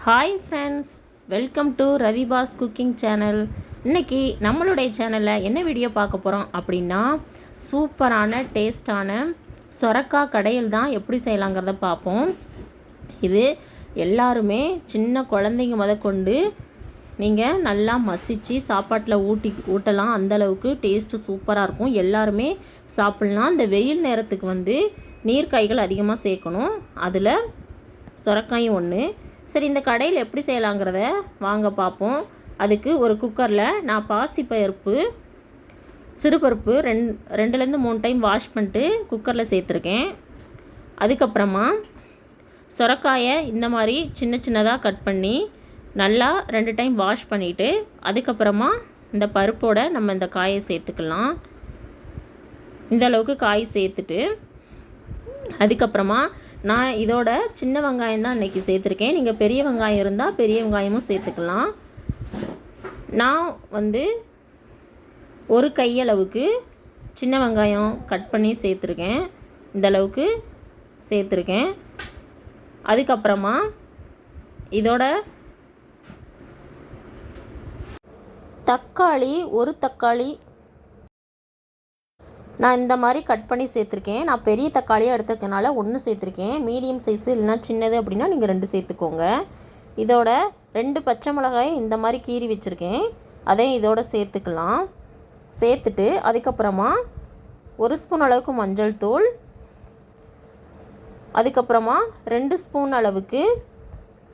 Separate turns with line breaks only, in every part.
Hi friends, welcome to Ravibas cooking channel. இன்றைக்கி நம்மளுடைய சேனலில் என்ன வீடியோ பார்க்க போகிறோம் அப்படின்னா, சூப்பரான டேஸ்டான சொரக்காய் கடையில் தான் எப்படி செய்யலாங்கிறத பார்ப்போம். இது எல்லாருமே சின்ன குழந்தைங்க கொண்டு நீங்கள் நல்லா மசித்து சாப்பாட்டில் ஊட்டலாம். அந்தளவுக்கு டேஸ்ட்டு சூப்பராக இருக்கும். எல்லாருமே சாப்பிட்லாம். இந்த வெயில் நேரத்துக்கு நீர்க்காய்கள் அதிகமாக சேர்க்கணும். அதில் சொரக்காயும் ஒன்று. சரி, இந்த கடையில் எப்படி செய்யலாங்கிறத வாங்க பார்ப்போம். அதுக்கு ஒரு குக்கரில் நான் பாசிப்பருப்பு, சிறுபருப்பு 2லேருந்து 3 டைம் வாஷ் பண்ணிட்டு குக்கரில் சேர்த்துருக்கேன். அதுக்கப்புறமா சொரக்காயை இந்த மாதிரி சின்ன சின்னதாக கட் பண்ணி நல்லா 2 டைம் வாஷ் பண்ணிவிட்டு அதுக்கப்புறமா இந்த பருப்போடு நம்ம இந்த காயை சேர்த்துக்கலாம். இந்த அளவுக்கு காய் சேர்த்துட்டு அதுக்கப்புறமா நான் இதோட சின்ன வெங்காயம் தான் இன்றைக்கி சேர்த்துருக்கேன். நீங்கள் பெரிய வெங்காயம் இருந்தால் பெரிய வெங்காயமும் சேர்த்துக்கலாம். நான் ஒரு கையளவுக்கு சின்ன வெங்காயம் கட் பண்ணி சேர்த்துருக்கேன். இந்த அளவுக்கு சேர்த்துருக்கேன். அதுக்கப்புறமா இதோட தக்காளி, ஒரு தக்காளி நான் இந்த மாதிரி கட் பண்ணி சேர்த்துருக்கேன். நான் பெரிய தக்காளியாக எடுத்துக்கனால 1 சேர்த்துருக்கேன். மீடியம் சைஸு இல்லைனா சின்னது அப்படின்னா நீங்கள் 2 சேர்த்துக்கோங்க. இதோட 2 பச்சை மிளகாய் இந்த மாதிரி கீறி வச்சுருக்கேன். அதையும் இதோட சேர்த்துக்கலாம். சேர்த்துட்டு அதுக்கப்புறமா 1 ஸ்பூன் அளவுக்கு மஞ்சள் தூள், அதுக்கப்புறமா 2 ஸ்பூன் அளவுக்கு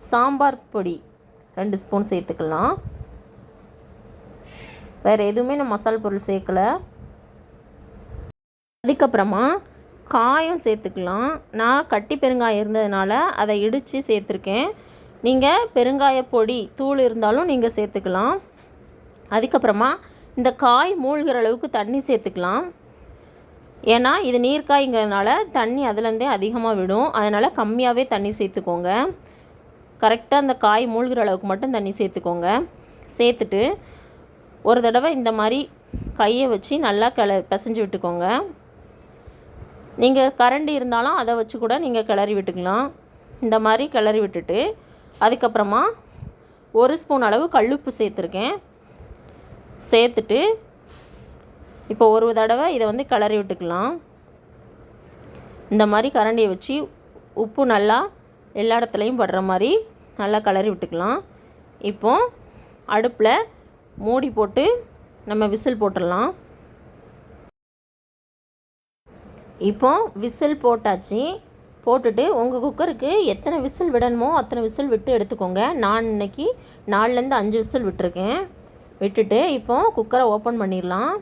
சாம்பார் பொடி 2 ஸ்பூன் சேர்த்துக்கலாம். வேறு எதுவுமே நான் மசாலா பொருள் சேர்க்கலை. அதுக்கப்புறமா காயம் சேர்த்துக்கலாம். நான் கட்டி பெருங்காயம் இருந்ததுனால அதை இடித்து சேர்த்துருக்கேன். நீங்கள் பெருங்காய பொடி தூள் இருந்தாலும் நீங்கள் சேர்த்துக்கலாம். அதுக்கப்புறமா இந்த காய் மூழ்கிற அளவுக்கு தண்ணி சேர்த்துக்கலாம். ஏன்னா இது நீர்க்காய்ங்கிறதுனால தண்ணி அதுலேருந்தே அதிகமாக விடும். அதனால் கம்மியாகவே தண்ணி சேர்த்துக்கோங்க. கரெக்டாக அந்த காய் மூழ்கிற அளவுக்கு மட்டும் தண்ணி சேர்த்துக்கோங்க. சேர்த்துட்டு ஒரு தடவை இந்த மாதிரி கையை வச்சு நல்லா பிசைஞ்சு விட்டுக்கோங்க. நீங்கள் கரண்டி இருந்தாலும் அதை வச்சு கூட நீங்கள் கிளறி விட்டுக்கலாம். இந்த மாதிரி கிளறி விட்டுட்டு அதுக்கப்புறமா 1 ஸ்பூன் அளவு கல்லுப்பு சேர்த்துருக்கேன். சேர்த்துட்டு இப்போ ஒரு தடவை இதை கிளறி விட்டுக்கலாம். இந்த மாதிரி கரண்டியை வச்சு உப்பு நல்லா எல்லா இடத்துலையும் படுற மாதிரி நல்லா கிளறி விட்டுக்கலாம். இப்போ அடுப்பில் மூடி போட்டு நம்ம விசில் போட்டுடலாம். இப்போ விசில் போட்டாச்சு. போட்டுட்டு உங்கள் குக்கருக்கு எத்தனை விசில் விடணுமோ அத்தனை விசில் விட்டு எடுத்துக்கோங்க. நான் இன்றைக்கி 4லேருந்து 5 விசில் விட்டுருக்கேன். விட்டுட்டு இப்போ குக்கரை ஓப்பன் பண்ணிடலாம்.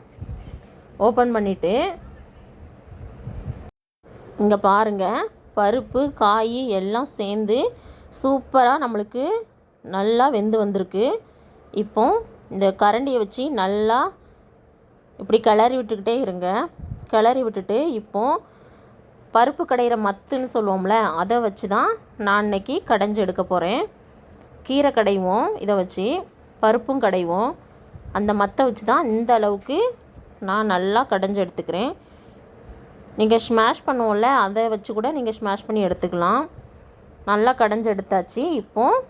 ஓப்பன் பண்ணிவிட்டு இங்கே பாருங்கள், பருப்பு காய் எல்லாம் சேர்ந்து சூப்பராக நம்மளுக்கு நல்லா வெந்து வந்திருக்கு. இப்போ இந்த கரண்டியை வச்சு நல்லா இப்படி கிளறி விட்டுக்கிட்டே இருங்க. கிளறி விட்டுட்டு இப்போது பருப்பு கடையிற மத்துன்னு சொல்லுவோம்ல, அதை வச்சு தான் நான் இன்றைக்கி கடைஞ்சி எடுக்க போகிறேன். கீரை கடைவோம், இதை வச்சு பருப்பும் கடைவோம். அந்த மத்தை வச்சு தான் இந்த அளவுக்கு நான் நல்லா கடைஞ்சி எடுத்துக்கிறேன். நீங்கள் ஸ்மாஷ் பண்ணுவோம்ல, அதை வச்சு கூட நீங்கள் ஸ்மாஷ் பண்ணி எடுத்துக்கலாம். நல்லா கடைஞ்சி எடுத்தாச்சு. இப்போது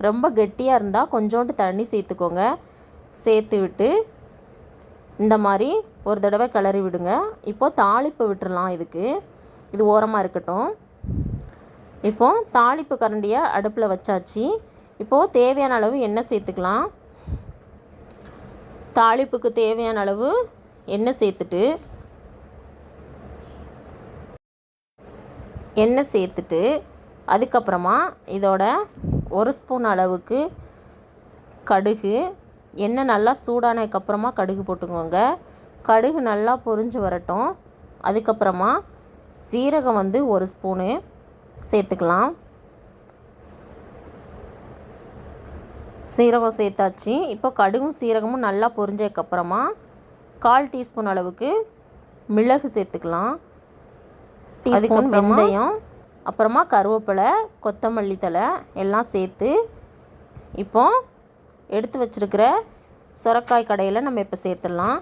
ரொம்ப கெட்டியாக இருந்தால் கொஞ்சோண்டு தண்ணி சேர்த்துக்கோங்க. சேர்த்து விட்டு இந்த மாதிரி ஒரு தடவை கிளறி விடுங்க. இப்போது தாளிப்பு விட்டுறலாம். இது ஓரமாக இருக்கட்டும். இப்போது தாளிப்பு கரண்டியை அடுப்பில் வச்சாச்சு. இப்போது தேவையான அளவு எண்ணெய் சேர்த்துக்கலாம். தாளிப்புக்கு தேவையான அளவு எண்ணெய் சேர்த்துட்டு அதுக்கப்புறமா இதோட 1 ஸ்பூன் அளவுக்கு கடுகு, எண்ணெய் நல்லா சூடானதுக்கப்புறமா கடுகு போட்டுக்கோங்க. கடுகு நல்லா பொரிஞ்சு வரட்டும். அதுக்கப்புறமா சீரகம் 1 ஸ்பூனு சேர்த்துக்கலாம். சீரகம் சேர்த்தாச்சு. இப்போ கடுகும் சீரகமும் நல்லா பொரிஞ்சதுக்கப்புறமா 1/4 டீஸ்பூன் அளவுக்கு மிளகு சேர்த்துக்கலாம். டீஸ்பூன் வெந்தயம், அப்புறமா கருவேப்பிலை, கொத்தமல்லி தழை எல்லாம் சேர்த்து இப்போ எடுத்து வச்சுருக்கிற சொரக்காய் கடையில் நம்ம இப்போ சேர்த்துடலாம்.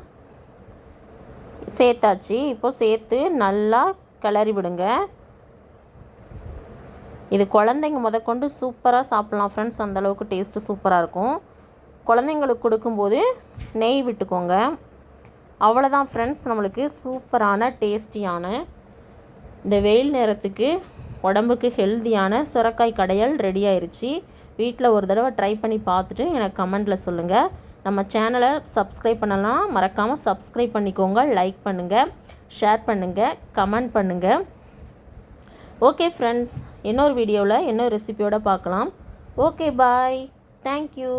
சேர்த்தாச்சு. இப்போது சேர்த்து நல்லா கிளறி விடுங்க. இது குழந்தைங்க முதற்கொண்டு சூப்பராக சாப்பிட்லாம் ஃப்ரெண்ட்ஸ். அந்தளவுக்கு டேஸ்ட்டு சூப்பராக இருக்கும். குழந்தைங்களுக்கு கொடுக்கும்போது நெய் விட்டுக்கோங்க. அவ்வளோதான் ஃப்ரெண்ட்ஸ், நம்மளுக்கு சூப்பரான டேஸ்டியான இந்த வெயில் நேரத்துக்கு உடம்புக்கு ஹெல்த்தியான சுரக்காய் கடையல் ரெடி ஆயிடுச்சு. வீட்டில் ஒரு தடவை ட்ரை பண்ணி பார்த்துட்டு எனக்கு கமெண்டில் சொல்லுங்கள். நம்ம சேனலை சப்ஸ்கிரைப் பண்ணலாம், மறக்காமல் சப்ஸ்கிரைப் பண்ணிக்கோங்க. லைக் பண்ணுங்கள், ஷேர் பண்ணுங்கள், கமெண்ட் பண்ணுங்கள். ஓகே ஃப்ரெண்ட்ஸ், இன்னொரு வீடியோவில் இன்னொரு ரெசிபியோடு பார்க்கலாம். Okay bye, thank you.